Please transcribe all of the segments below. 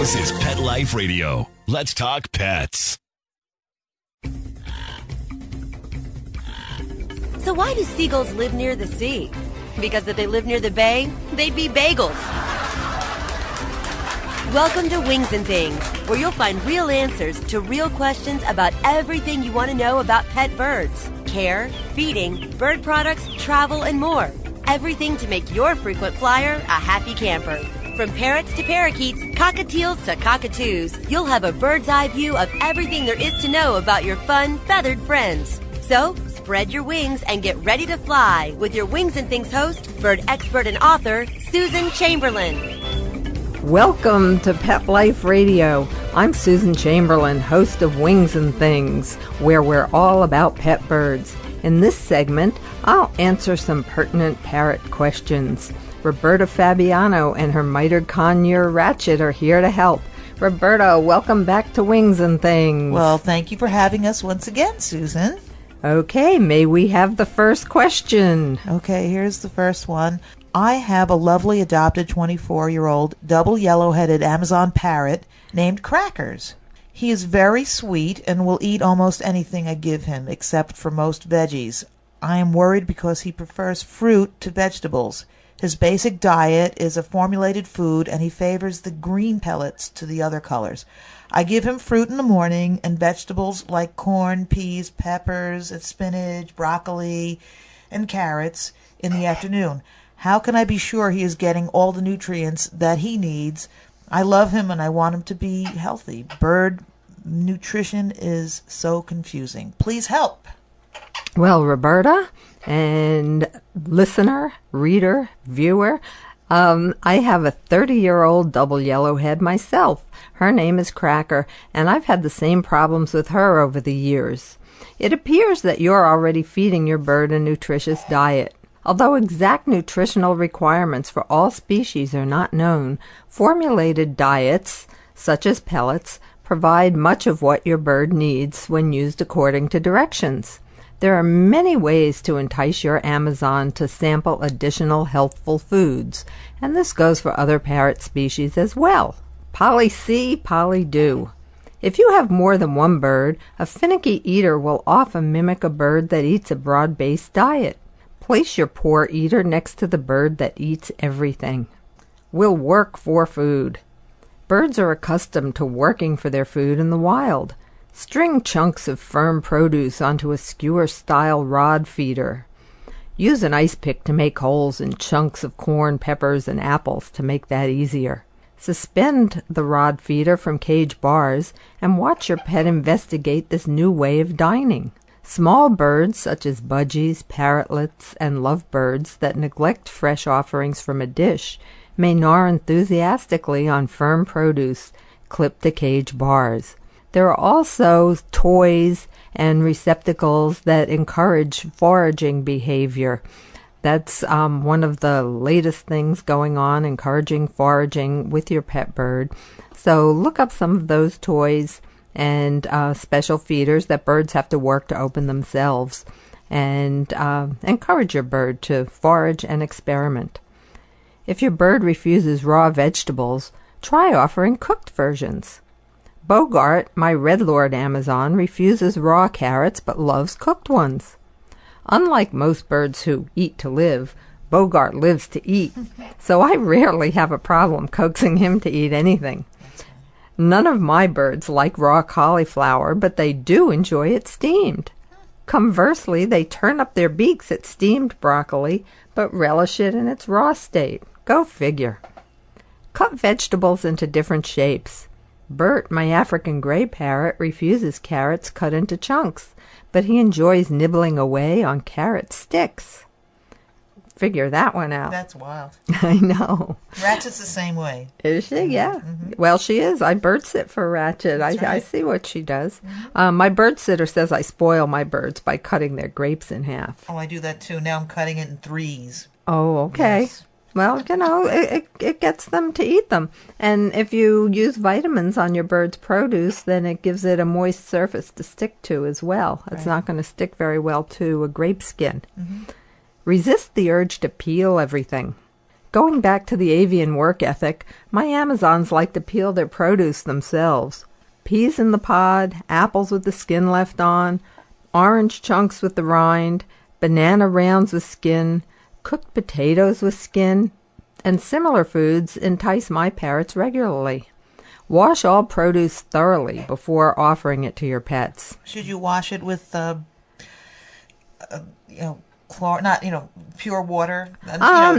This is Pet Life Radio. Let's talk pets. So why do seagulls live near the sea? Because if they lived near the bay, they'd be bagels. Welcome to Wings and Things, where you'll find real answers to real questions about everything you want to know about pet birds. Care, feeding, bird products, travel, and more. Everything to make your frequent flyer a happy camper. From parrots to parakeets, cockatiels to cockatoos, you'll have a bird's eye view of everything there is to know about your fun, feathered friends. So, spread your wings and get ready to fly with your Wings and Things host, bird expert and author, Susan Chamberlain. Welcome to Pet Life Radio. I'm Susan Chamberlain, host of Wings and Things, where we're all about pet birds. In this segment, I'll answer some pertinent parrot questions. Roberta Fabiano and her mitered conure Ratchet are here to help. Roberta, welcome back to Wings and Things. Well, thank you for having us once again, Susan. Okay, may we have the first question? Okay, here's the first one. I have a lovely adopted 24-year-old double yellow-headed Amazon parrot named Crackers. He is very sweet and will eat almost anything I give him, except for most veggies. I am worried because he prefers fruit to vegetables. His basic diet is a formulated food, and he favors the green pellets to the other colors. I give him fruit in the morning and vegetables like corn, peas, peppers, spinach, broccoli, and carrots in the afternoon. How can I be sure he is getting all the nutrients that he needs? I love him and I want him to be healthy. Bird nutrition is so confusing. Please help. Well, Roberta and listener, reader, viewer, I have a 30-year-old double yellowhead myself. Her name is Cracker, and I've had the same problems with her over the years. It appears that you're already feeding your bird a nutritious diet. Although exact nutritional requirements for all species are not known, formulated diets, such as pellets, provide much of what your bird needs when used according to directions. There are many ways to entice your Amazon to sample additional healthful foods, and this goes for other parrot species as well. Polly see, Polly do. If you have more than one bird, a finicky eater will often mimic a bird that eats a broad-based diet. Place your poor eater next to the bird that eats everything. Will work for food. Birds are accustomed to working for their food in the wild. String chunks of firm produce onto a skewer-style rod feeder. Use an ice pick to make holes in chunks of corn, peppers, and apples to make that easier. Suspend the rod feeder from cage bars and watch your pet investigate this new way of dining. Small birds such as budgies, parrotlets, and lovebirds that neglect fresh offerings from a dish may gnaw enthusiastically on firm produce clipped to cage bars. There are also toys and receptacles that encourage foraging behavior. That's one of the latest things going on, encouraging foraging with your pet bird. So look up some of those toys and special feeders that birds have to work to open themselves, and encourage your bird to forage and experiment. If your bird refuses raw vegetables, try offering cooked versions. Bogart, my Red Lord Amazon, refuses raw carrots but loves cooked ones. Unlike most birds who eat to live, Bogart lives to eat, so I rarely have a problem coaxing him to eat anything. None of my birds like raw cauliflower, but they do enjoy it steamed. Conversely, they turn up their beaks at steamed broccoli, but relish it in its raw state. Go figure. Cut vegetables into different shapes. Bert, my African gray parrot, refuses carrots cut into chunks, but he enjoys nibbling away on carrot sticks. Figure that one out. That's wild. I know. Ratchet's the same way. Is she? Yeah. Mm-hmm. Well, she is. I bird sit for Ratchet. I see what she does. Mm-hmm. My bird sitter says I spoil my birds by cutting their grapes in half. Oh, I do that too. Now I'm cutting it in threes. Oh, okay. Yes. Well, it gets them to eat them. And if you use vitamins on your bird's produce, then it gives it a moist surface to stick to as well. It's not going to stick very well to a grape skin. Mm-hmm. Resist the urge to peel everything. Going back to the avian work ethic, my Amazons like to peel their produce themselves. Peas in the pod, apples with the skin left on, orange chunks with the rind, banana rounds with skin, cooked potatoes with skin, and similar foods entice my parrots regularly. Wash all produce thoroughly before offering it to your pets. Should you wash it with, pure water,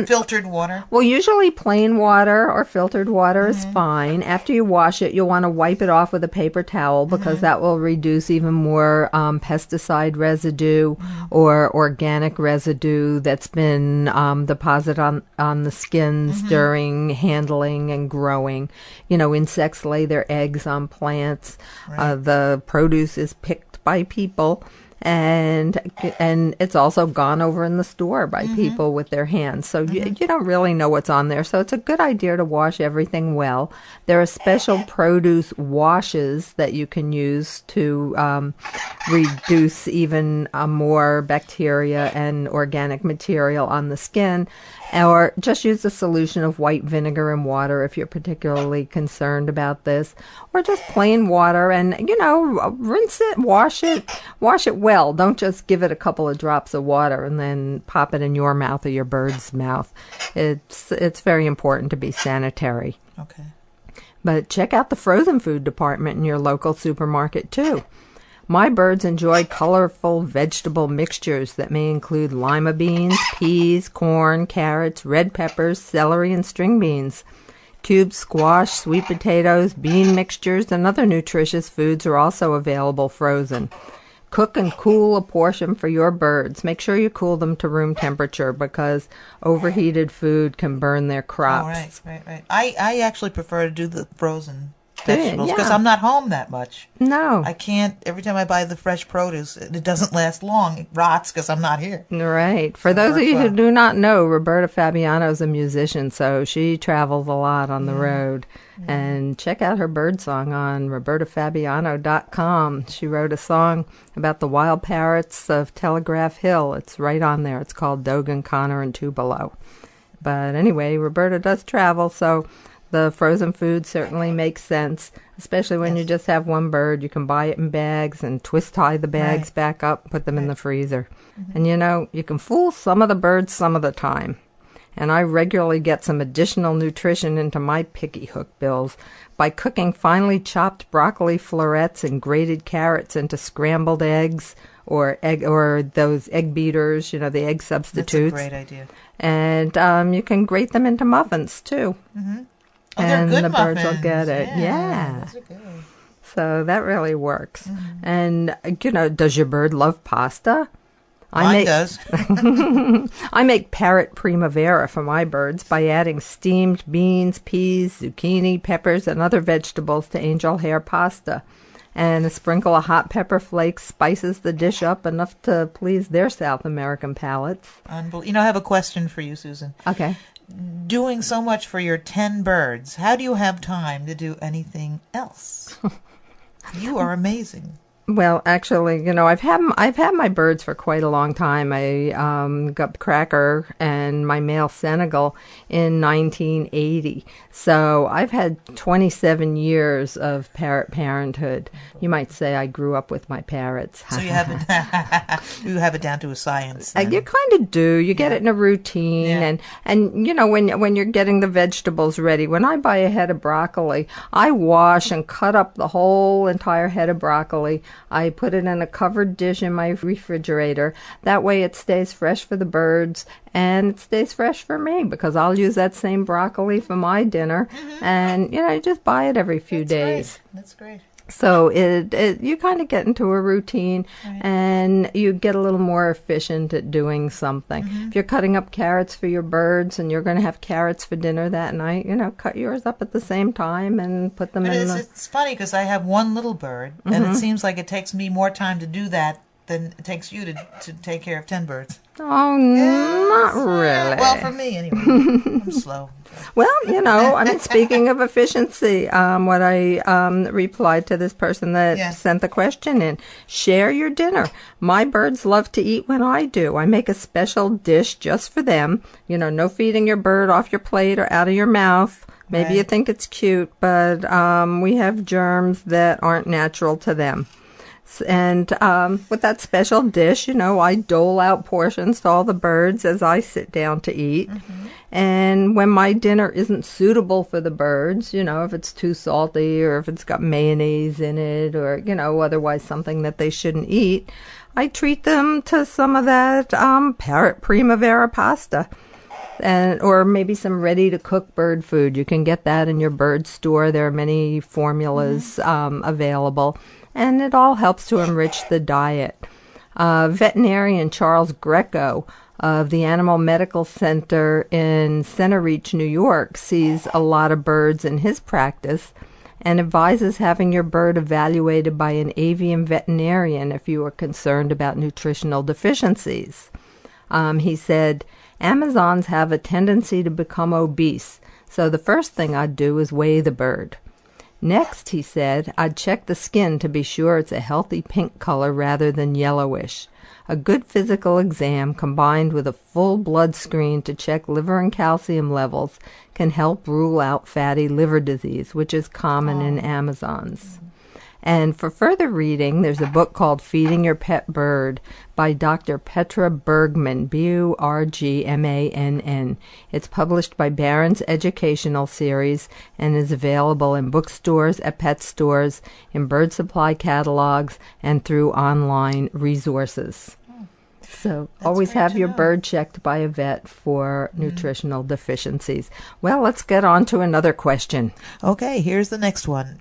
filtered water? Well, usually plain water or filtered water is fine. After you wash it, you'll want to wipe it off with a paper towel because that will reduce even more pesticide residue or organic residue that's been deposited on the skins during handling and growing. Insects lay their eggs on plants. Right. The produce is picked by people. And it's also gone over in the store by people with their hands. So you don't really know what's on there. So it's a good idea to wash everything well. There are special produce washes that you can use to reduce even more bacteria and organic material on the skin. Or just use a solution of white vinegar and water if you're particularly concerned about this. Or just plain water and, rinse it, wash it well. Don't just give it a couple of drops of water and then pop it in your mouth or your bird's mouth. It's very important to be sanitary. Okay. But check out the frozen food department in your local supermarket too. My birds enjoy colorful vegetable mixtures that may include lima beans, peas, corn, carrots, red peppers, celery, and string beans. Cubed squash, sweet potatoes, bean mixtures, and other nutritious foods are also available frozen. Cook and cool a portion for your birds. Make sure you cool them to room temperature because overheated food can burn their crops. Oh, right. I actually prefer to do the frozen vegetables because Yeah. I'm not home that much. No. I can't, every time I buy the fresh produce, it doesn't last long. It rots because I'm not here. Right. For those of you who do not know, Roberta Fabiano is a musician, so she travels a lot on the road. And check out her bird song on robertafabiano.com. She wrote a song about the wild parrots of Telegraph Hill. It's right on there. It's called Dogan, Connor, and Tupelo. But anyway, Roberta does travel, so the frozen food certainly makes sense, especially when you just have one bird. You can buy it in bags and twist tie the bags back up, put them in the freezer. And you can fool some of the birds some of the time. And I regularly get some additional nutrition into my picky hook bills by cooking finely chopped broccoli florets and grated carrots into scrambled eggs or those egg beaters, the egg substitutes. That's a great idea. And you can grate them into muffins too. Oh, And they're good the birds will muffins. get it. Yeah. Those are good. So that really works. And, does your bird love pasta? Mine does. I make parrot primavera for my birds by adding steamed beans, peas, zucchini, peppers, and other vegetables to angel hair pasta. And a sprinkle of hot pepper flakes spices the dish up enough to please their South American palates. I have a question for you, Susan. Okay. Doing so much for your 10 birds, how do you have time to do anything else? You are amazing. Well, actually, I've had my birds for quite a long time. I got Cracker and my male Senegal in 1980. So I've had 27 years of parrot parenthood. You might say I grew up with my parrots. So you have it down to a science. Then. You kind of do. You get it in a routine, and when you're getting the vegetables ready. When I buy a head of broccoli, I wash and cut up the whole entire head of broccoli. I put it in a covered dish in my refrigerator. That way it stays fresh for the birds and it stays fresh for me because I'll use that same broccoli for my dinner. And, you just buy it every few days. That's great. So you kind of get into a routine and you get a little more efficient at doing something. If you're cutting up carrots for your birds and you're going to have carrots for dinner that night, cut yours up at the same time and put them in It's funny because I have one little bird and it seems like it takes me more time to do that than it takes you to take care of 10 birds. Oh, not really. Well, for me, anyway. I'm slow. Well, I mean, speaking of efficiency, what I replied to this person that sent the question in, share your dinner. My birds love to eat when I do. I make a special dish just for them. No feeding your bird off your plate or out of your mouth. Maybe you think it's cute, but we have germs that aren't natural to them. And with that special dish, I dole out portions to all the birds as I sit down to eat. Mm-hmm. And when my dinner isn't suitable for the birds, if it's too salty or if it's got mayonnaise in it or, otherwise something that they shouldn't eat, I treat them to some of that parrot primavera pasta. Or maybe some ready-to-cook bird food. You can get that in your bird store. There are many formulas available. And it all helps to enrich the diet. Veterinarian Charles Greco of the Animal Medical Center in Center Reach, New York, sees a lot of birds in his practice and advises having your bird evaluated by an avian veterinarian if you are concerned about nutritional deficiencies. He said, Amazons have a tendency to become obese, so the first thing I'd do is weigh the bird. Next, he said, I'd check the skin to be sure it's a healthy pink color rather than yellowish. A good physical exam combined with a full blood screen to check liver and calcium levels can help rule out fatty liver disease, which is common in Amazons. And for further reading, there's a book called Feeding Your Pet Bird by Dr. Petra Bergman, Burgmann. It's published by Barron's Educational Series and is available in bookstores, at pet stores, in bird supply catalogs, and through online resources. So always have your bird checked by a vet for nutritional deficiencies. Well, let's get on to another question. Okay, here's the next one.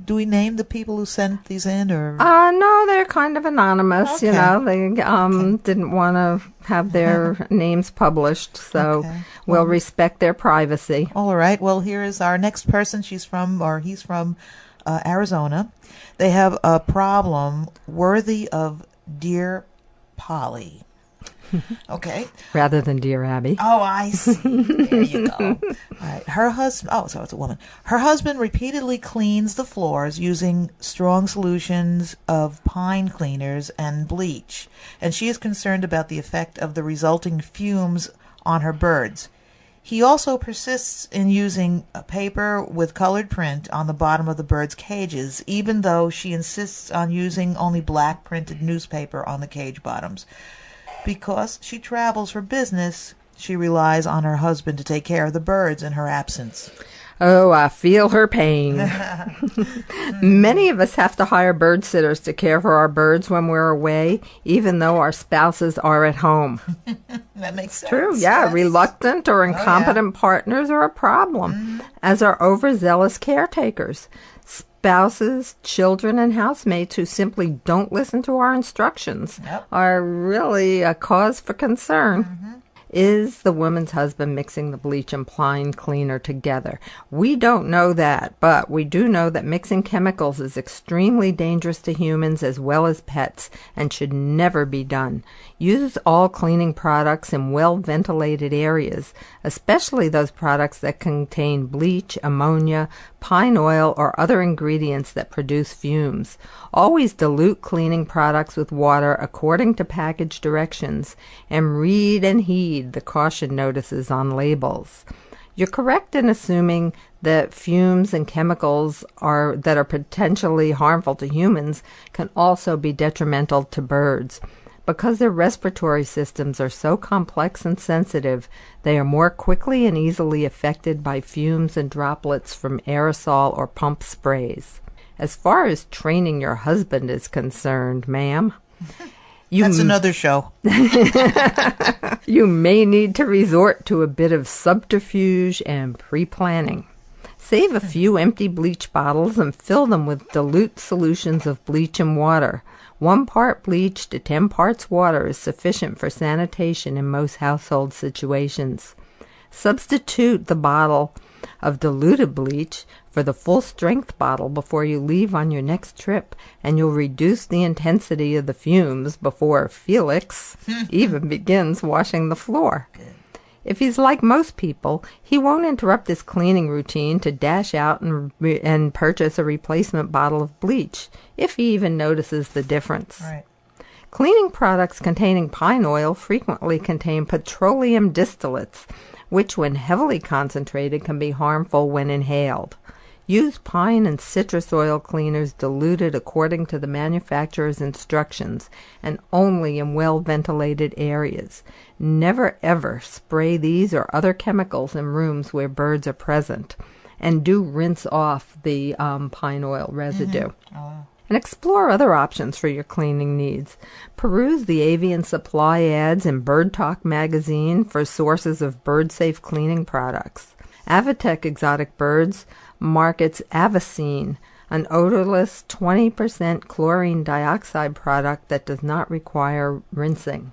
Do we name the people who sent these in, or? No, they're kind of anonymous. Okay. They didn't want to have their names published, so we'll respect their privacy. All right. Well, here is our next person. He's from Arizona. They have a problem worthy of Dear Polly. Okay. Rather than Dear Abby. Oh, I see. There you go. All right. Her husband, so it's a woman. Her husband repeatedly cleans the floors using strong solutions of pine cleaners and bleach, and she is concerned about the effect of the resulting fumes on her birds. He also persists in using a paper with colored print on the bottom of the birds' cages, even though she insists on using only black printed newspaper on the cage bottoms. Because she travels for business, she relies on her husband to take care of the birds in her absence. Oh, I feel her pain. Many of us have to hire bird sitters to care for our birds when we're away, even though our spouses are at home. That makes sense. True, yeah. Yes. Reluctant or incompetent partners are a problem, as are overzealous caretakers. Spouses, children, and housemates who simply don't listen to our instructions are really a cause for concern. Is the woman's husband mixing the bleach and pine cleaner together? We don't know that, but we do know that mixing chemicals is extremely dangerous to humans as well as pets and should never be done. Use all cleaning products in well-ventilated areas, especially those products that contain bleach, ammonia, pine oil, or other ingredients that produce fumes. Always dilute cleaning products with water according to package directions, and read and heed the caution notices on labels. You're correct in assuming that fumes and chemicals that are potentially harmful to humans can also be detrimental to birds. Because their respiratory systems are so complex and sensitive, they are more quickly and easily affected by fumes and droplets from aerosol or pump sprays. As far as training your husband is concerned, ma'am, that's another show. You may need to resort to a bit of subterfuge and pre-planning. Save a few empty bleach bottles and fill them with dilute solutions of bleach and water. 1 part bleach to 10 parts water is sufficient for sanitation in most household situations. Substitute the bottle of diluted bleach for the full-strength bottle before you leave on your next trip, and you'll reduce the intensity of the fumes before Felix even begins washing the floor. If he's like most people, he won't interrupt his cleaning routine to dash out and purchase a replacement bottle of bleach, if he even notices the difference. Right. Cleaning products containing pine oil frequently contain petroleum distillates, which when heavily concentrated can be harmful when inhaled. Use pine and citrus oil cleaners diluted according to the manufacturer's instructions and only in well-ventilated areas. Never ever spray these or other chemicals in rooms where birds are present. And do rinse off the pine oil residue. And explore other options for your cleaning needs. Peruse the avian supply ads in Bird Talk magazine for sources of bird-safe cleaning products. Avatech Exotic Birds markets Avicene, an odorless 20% chlorine dioxide product that does not require rinsing.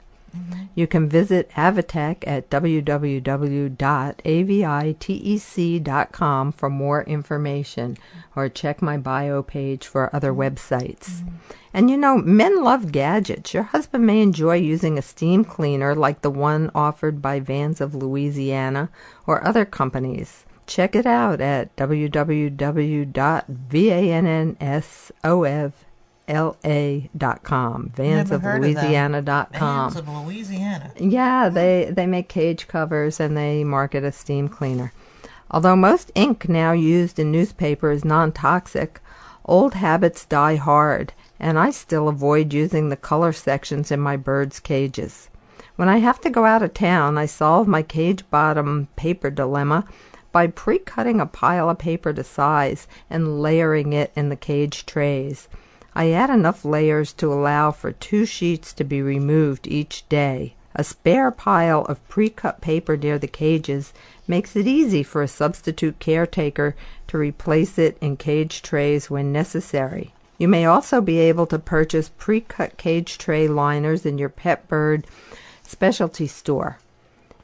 You can visit Avatech at www.avitec.com for more information, or check my bio page for other websites. And men love gadgets. Your husband may enjoy using a steam cleaner like the one offered by Vans of Louisiana or other companies. Check it out at www.vansofla.com. Vansoflouisiana.com. Vans of Louisiana. Yeah, they make cage covers and they market a steam cleaner. Although most ink now used in newspaper is non-toxic, old habits die hard, and I still avoid using the color sections in my birds' cages. When I have to go out of town, I solve my cage bottom paper dilemma by pre-cutting a pile of paper to size and layering it in the cage trays. I add enough layers to allow for 2 sheets to be removed each day. A spare pile of pre-cut paper near the cages makes it easy for a substitute caretaker to replace it in cage trays when necessary. You may also be able to purchase pre-cut cage tray liners in your pet bird specialty store.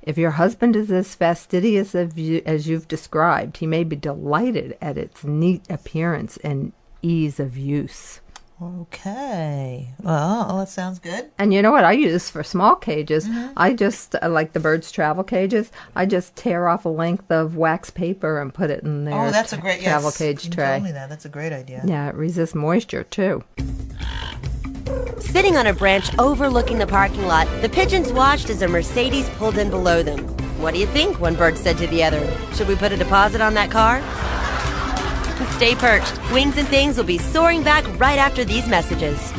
If your husband is as fastidious as you've described, he may be delighted at its neat appearance and ease of use. Okay. Well, that sounds good. And you know what I use for small cages? I just, like the birds' travel cages, I just tear off a length of wax paper and put it in their that's a great travel cage you tray. Told me that. That's a great idea. Yeah, it resists moisture, too. Sitting on a branch overlooking the parking lot, the pigeons watched as a Mercedes pulled in below them. What do you think? One bird said to the other. Should we put a deposit on that car? Stay perched. Wings and Things will be soaring back right after these messages.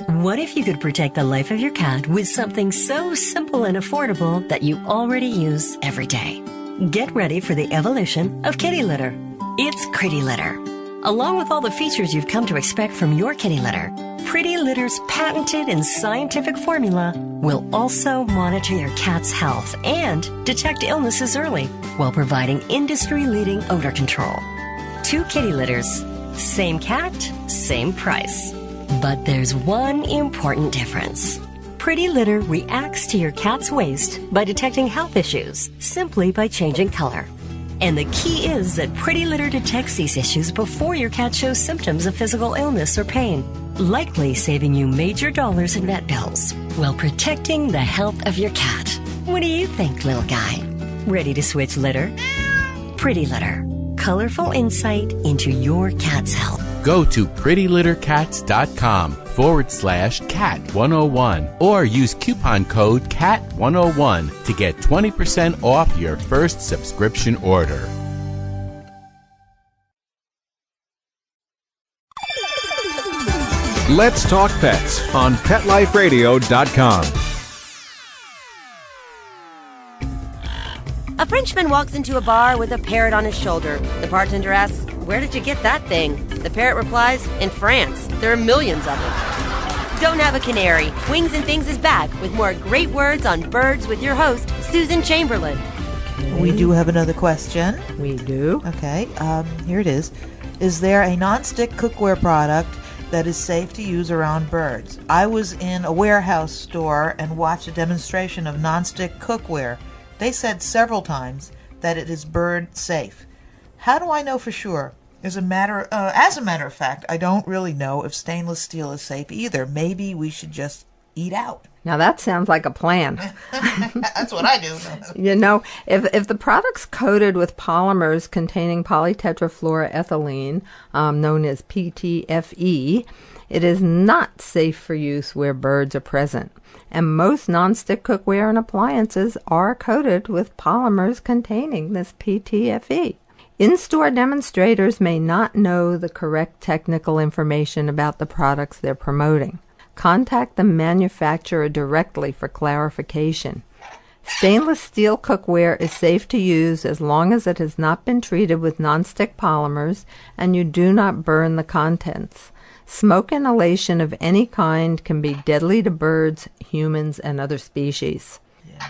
What if you could protect the life of your cat with something so simple and affordable that you already use every day? Get ready for the evolution of kitty litter. It's Pretty Litter. Along with all the features you've come to expect from your kitty litter, Pretty Litter's patented and scientific formula will also monitor your cat's health and detect illnesses early while providing industry-leading odor control. 2 kitty litters, same cat, same price. But there's one important difference. Pretty Litter reacts to your cat's waste by detecting health issues simply by changing color. And the key is that Pretty Litter detects these issues before your cat shows symptoms of physical illness or pain, likely saving you major dollars in vet bills while protecting the health of your cat. What do you think, little guy? Ready to switch litter? Pretty Litter. Colorful insight into your cat's health. Go to prettylittercats.com/cat101 or use coupon code CAT101 to get 20% off your first subscription order. Let's Talk Pets on PetLifeRadio.com. A Frenchman walks into a bar with a parrot on his shoulder. The bartender asks, "Where did you get that thing?" The parrot replies, "In France. There are millions of them." Don't have a canary. Wings and Things is back with more great words on birds with your host, Susan Chamberlain. We do have another question. We do. Okay, here it is. Is there a non-stick cookware product that is safe to use around birds? I was in a warehouse store and watched a demonstration of non-stick cookware. they said several times that it is bird safe. How do I know for sure? As a matter of fact, I don't really know if stainless steel is safe either. Maybe we should just eat out. Now that sounds like a plan. That's what I do. You know, if the product's coated with polymers containing polytetrafluoroethylene, known as PTFE, it is not safe for use where birds are present. And most nonstick cookware and appliances are coated with polymers containing this PTFE. In-store demonstrators may not know the correct technical information about the products they're promoting. Contact the manufacturer directly for clarification. Stainless steel cookware is safe to use as long as it has not been treated with nonstick polymers and you do not burn the contents. Smoke inhalation of any kind can be deadly to birds, humans, and other species.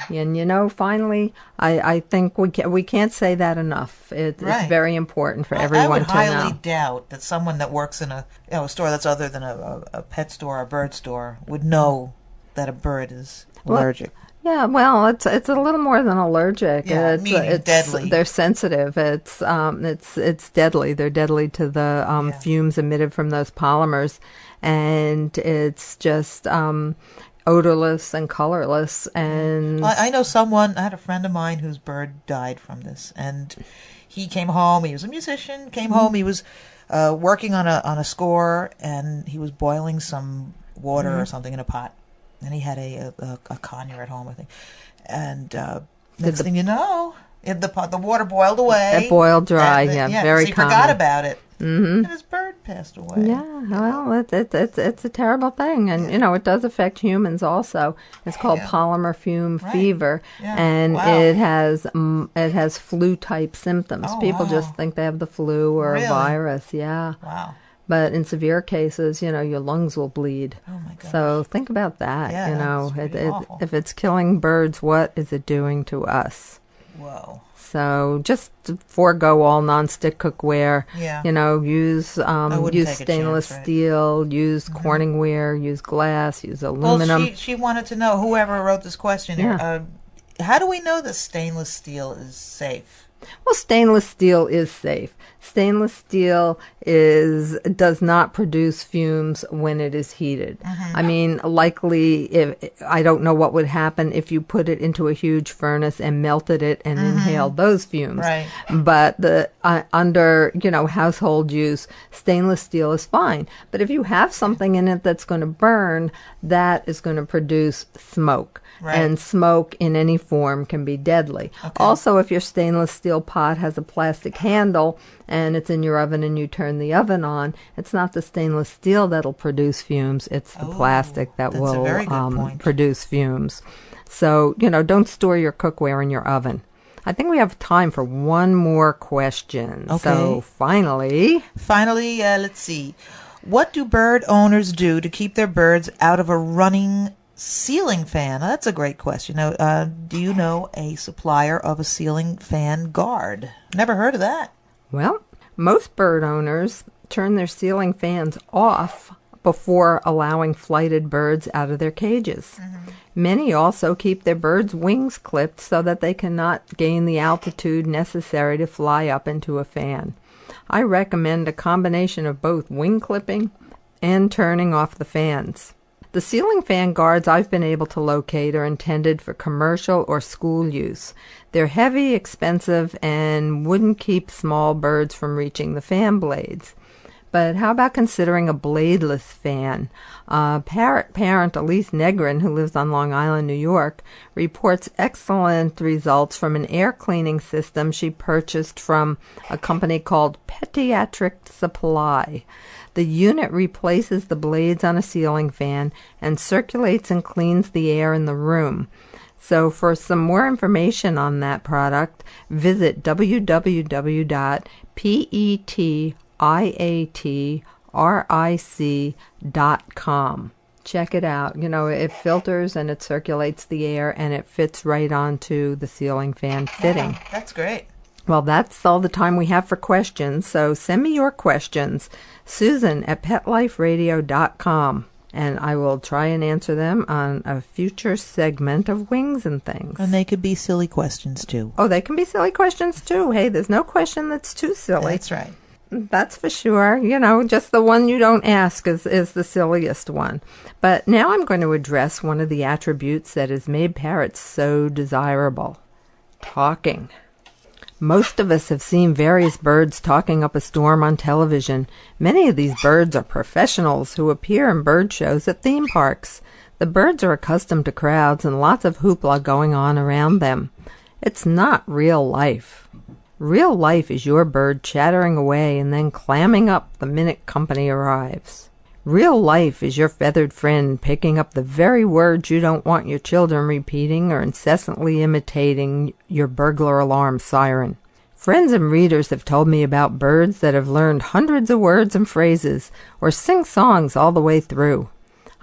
And, you know, finally, I think we can't say that enough. It's very important for everyone to know. I would highly doubt that someone that works in a store that's other than a pet store or a bird store would know that a bird is allergic. Yeah, well, it's a little more than allergic. Yeah, it's deadly. They're sensitive. It's deadly. They're deadly to the fumes emitted from those polymers, and it's just odorless and colorless. And I know someone. I had a friend of mine whose bird died from this, and he came home. He was a musician. Came home. He was working on a score, and he was boiling some water or something in a pot. And he had a conure at home, I think. And next thing you know, the water boiled away. It boiled dry, very so he common. forgot about it. Mm-hmm. And his bird passed away. Yeah, well, it's a terrible thing. And, you know, it does affect humans also. It's called polymer fume fever. Yeah. And it has flu-type symptoms. People just think they have the flu or a virus. Yeah. Wow. But in severe cases, you know, your lungs will bleed. Oh, my gosh. So think about that. Yeah, you know, awful. If it's killing birds, what is it doing to us? Whoa. So just forego all nonstick cookware. Yeah. You know, use stainless steel, use Corningware, use glass, use aluminum. Well, she wanted to know, whoever wrote this question here, how do we know that stainless steel is safe? Well, stainless steel is safe. Stainless steel does not produce fumes when it is heated. I mean, likely, I don't know what would happen if you put it into a huge furnace and melted it and inhaled those fumes. Right. But under, you know, household use, stainless steel is fine. But if you have something in it that's going to burn, that is going to produce smoke. Right. And smoke in any form can be deadly. Okay. Also, if your stainless steel pot has a plastic handle and it's in your oven and you turn the oven on, it's not the stainless steel that'll produce fumes, it's the plastic that will produce fumes. So, you know, don't store your cookware in your oven. I think we have time for one more question. Okay. So finally, let's see. What do bird owners do to keep their birds out of a running ceiling fan? That's a great question. Now, do you know a supplier of a ceiling fan guard? Never heard of that. Well, most bird owners turn their ceiling fans off before allowing flighted birds out of their cages. Many also keep their birds' wings clipped so that they cannot gain the altitude necessary to fly up into a fan. I recommend a combination of both wing clipping and turning off the fans. The ceiling fan guards I've been able to locate are intended for commercial or school use. They're heavy, expensive, and wouldn't keep small birds from reaching the fan blades. But how about considering a bladeless fan? Parrot parent Elise Negrin, who lives on Long Island, New York, reports excellent results from an air cleaning system she purchased from a company called Pediatric Supply. The unit replaces the blades on a ceiling fan and circulates and cleans the air in the room. So for some more information on that product, visit www.petiatric.com. Check it out. You know, it filters and it circulates the air and it fits right onto the ceiling fan fitting. Yeah, that's great. Well, that's all the time we have for questions, so send me your questions. Susan at PetLifeRadio.com. and I will try and answer them on a future segment of Wings and Things. And they could be silly questions, too. Oh, they can be silly questions, too. Hey, there's no question that's too silly. That's right. That's for sure. You know, just the one you don't ask is the silliest one. But now I'm going to address one of the attributes that has made parrots so desirable. Talking. Most of us have seen various birds talking up a storm on television. Many of these birds are professionals who appear in bird shows at theme parks. The birds are accustomed to crowds and lots of hoopla going on around them. It's not real life. Real life is your bird chattering away and then clamming up the minute company arrives. Real life is your feathered friend picking up the very words you don't want your children repeating or incessantly imitating your burglar alarm siren. Friends and readers have told me about birds that have learned hundreds of words and phrases or sing songs all the way through.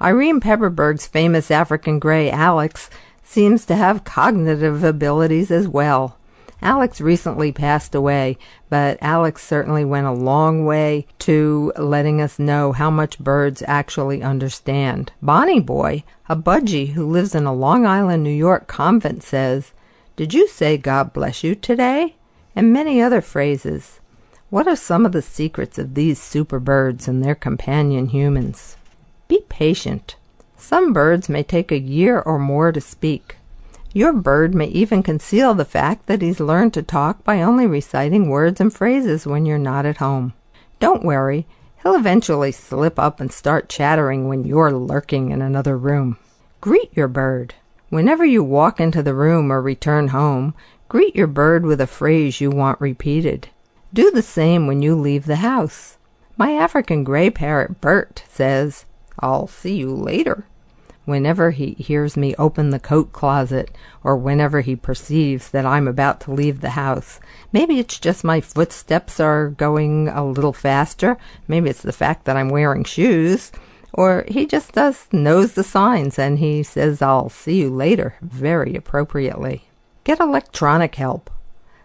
Irene Pepperberg's famous African gray Alex seems to have cognitive abilities as well. Alex recently passed away, but Alex certainly went a long way to letting us know how much birds actually understand. Bonnie Boy, a budgie who lives in a Long Island, New York convent, says, "Did you say God bless you today?" And many other phrases. What are some of the secrets of these super birds and their companion humans? Be patient. Some birds may take a year or more to speak. Your bird may even conceal the fact that he's learned to talk by only reciting words and phrases when you're not at home. Don't worry, he'll eventually slip up and start chattering when you're lurking in another room. Greet your bird. Whenever you walk into the room or return home, greet your bird with a phrase you want repeated. Do the same when you leave the house. My African gray parrot Bert says, "I'll see you later," whenever he hears me open the coat closet or whenever he perceives that I'm about to leave the house. Maybe it's just my footsteps are going a little faster. Maybe it's the fact that I'm wearing shoes. Or he just knows the signs and he says, "I'll see you later," very appropriately. Get electronic help.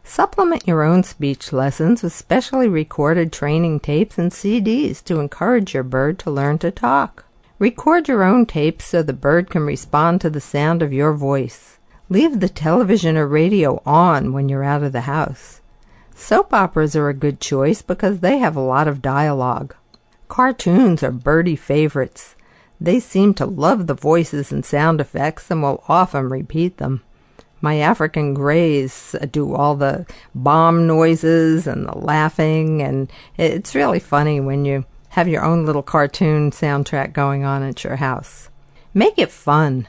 Supplement your own speech lessons with specially recorded training tapes and CDs to encourage your bird to learn to talk. Record your own tapes so the bird can respond to the sound of your voice. Leave the television or radio on when you're out of the house. Soap operas are a good choice because they have a lot of dialogue. Cartoons are birdie favorites. They seem to love the voices and sound effects and will often repeat them. My African grays do all the bomb noises and the laughing, and it's really funny when you have your own little cartoon soundtrack going on at your house. Make it fun.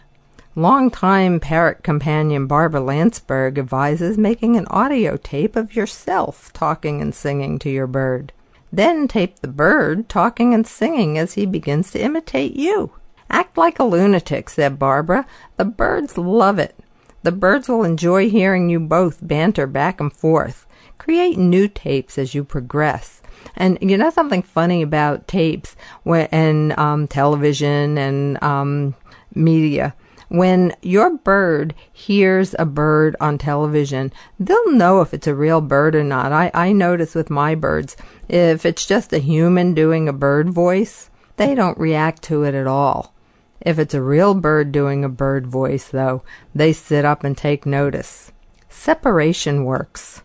Longtime parrot companion Barbara Landsberg advises making an audio tape of yourself talking and singing to your bird. Then tape the bird talking and singing as he begins to imitate you. Act like a lunatic, said Barbara. The birds love it. The birds will enjoy hearing you both banter back and forth. Create new tapes as you progress. And you know something funny about tapes and television and media? When your bird hears a bird on television, they'll know if it's a real bird or not. I notice with my birds, if it's just a human doing a bird voice, they don't react to it at all. If it's a real bird doing a bird voice, though, they sit up and take notice. Separation works.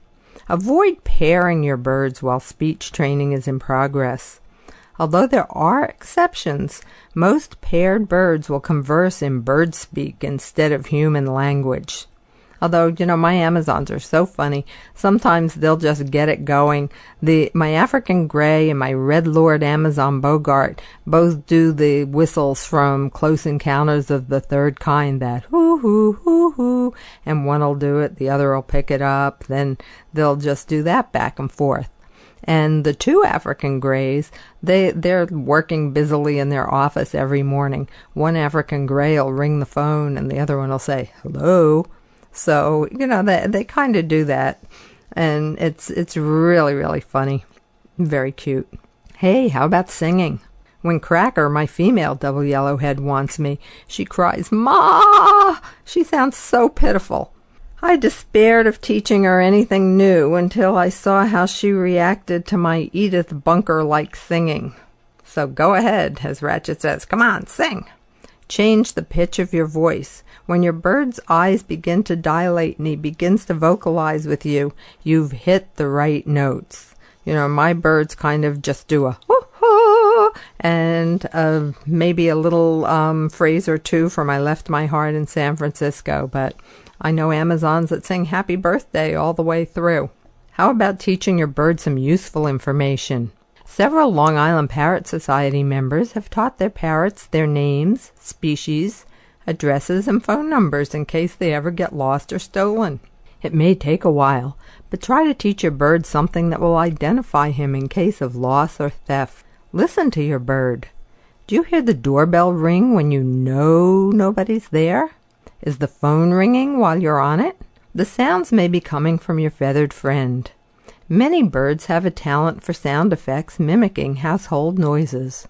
Avoid pairing your birds while speech training is in progress. Although there are exceptions, most paired birds will converse in bird speak instead of human language. Although, you know, my Amazons are so funny. Sometimes they'll just get it going. My African Gray and my Red Lord Amazon Bogart both do the whistles from Close Encounters of the Third Kind, that hoo-hoo, hoo-hoo, and one will do it, the other will pick it up, then they'll just do that back and forth. And the two African Grays, they're working busily in their office every morning. One African Gray will ring the phone and the other one will say, "Hello." So, you know, they kind of do that. And it's really, really funny. Very cute. Hey, how about singing? When Cracker, my female double yellowhead, wants me, she cries, "Ma!" She sounds so pitiful. I despaired of teaching her anything new until I saw how she reacted to my Edith Bunker-like singing. So go ahead, as Ratchet says. Come on, sing. Change the pitch of your voice. When your bird's eyes begin to dilate and he begins to vocalize with you, you've hit the right notes. You know, my birds kind of just do a hoo-hoo and maybe a little phrase or two from I Left My Heart in San Francisco, but I know Amazons that sing happy birthday all the way through. How about teaching your bird some useful information? Several Long Island Parrot Society members have taught their parrots their names, species, addresses, and phone numbers in case they ever get lost or stolen. It may take a while, but try to teach your bird something that will identify him in case of loss or theft. Listen to your bird. Do you hear the doorbell ring when you know nobody's there? Is the phone ringing while you're on it? The sounds may be coming from your feathered friend. Many birds have a talent for sound effects mimicking household noises.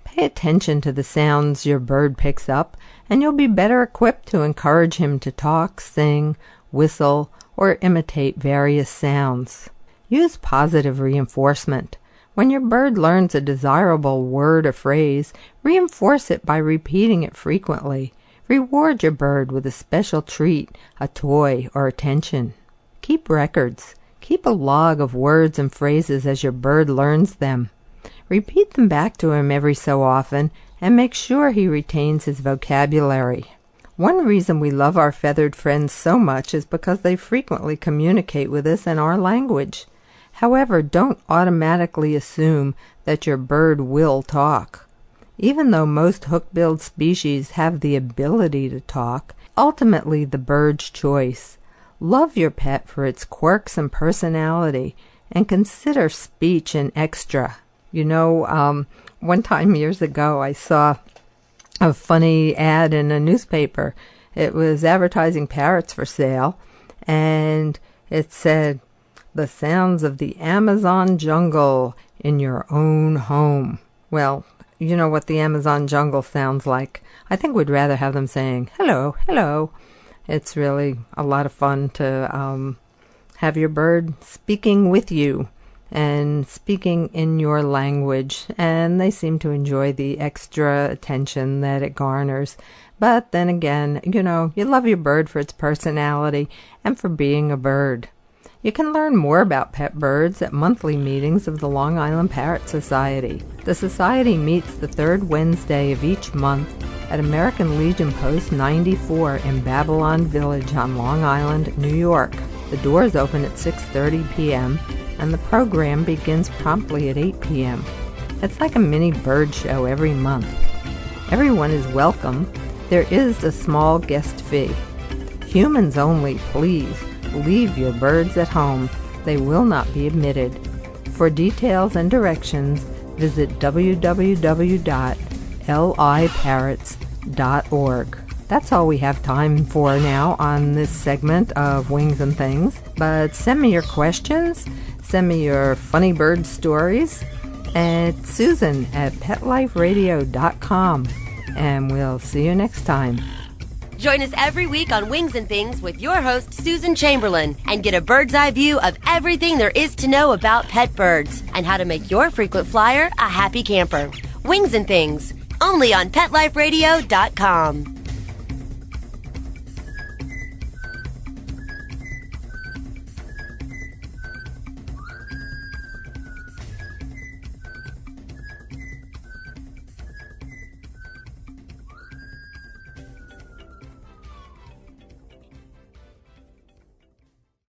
Pay attention to the sounds your bird picks up, and you'll be better equipped to encourage him to talk, sing, whistle, or imitate various sounds. Use positive reinforcement. When your bird learns a desirable word or phrase, reinforce it by repeating it frequently. Reward your bird with a special treat, a toy, or attention. Keep records. Keep a log of words and phrases as your bird learns them. Repeat them back to him every so often, and make sure he retains his vocabulary. One reason we love our feathered friends so much is because they frequently communicate with us in our language. However, don't automatically assume that your bird will talk. Even though most hook-billed species have the ability to talk, ultimately the bird's choice. Love your pet for its quirks and personality, and consider speech an extra. You know, one time years ago I saw a funny ad in a newspaper. It was advertising parrots for sale, and it said, "The sounds of the Amazon jungle in your own home." Well, you know what the Amazon jungle sounds like. I think we'd rather have them saying, "Hello, hello." It's really a lot of fun to have your bird speaking with you and speaking in your language, and they seem to enjoy the extra attention that it garners. But then again, you know, you love your bird for its personality and for being a bird. You can learn more about pet birds at monthly meetings of the Long Island Parrot Society. The Society meets the third Wednesday of each month at American Legion Post 94 in Babylon Village on Long Island, New York. The doors open at 6:30 p.m. and the program begins promptly at 8 p.m. It's like a mini bird show every month. Everyone is welcome. There is a small guest fee. Humans only, please. Leave your birds at home. They will not be admitted. For details and directions, visit www.liparrots.org. That's all we have time for now on this segment of Wings and Things. But send me your questions. Send me your funny bird stories at Susan@PetLifeRadio.com. And we'll see you next time. Join us every week on Wings and Things with your host, Susan Chamberlain, and get a bird's eye view of everything there is to know about pet birds and how to make your frequent flyer a happy camper. Wings and Things, only on PetLifeRadio.com.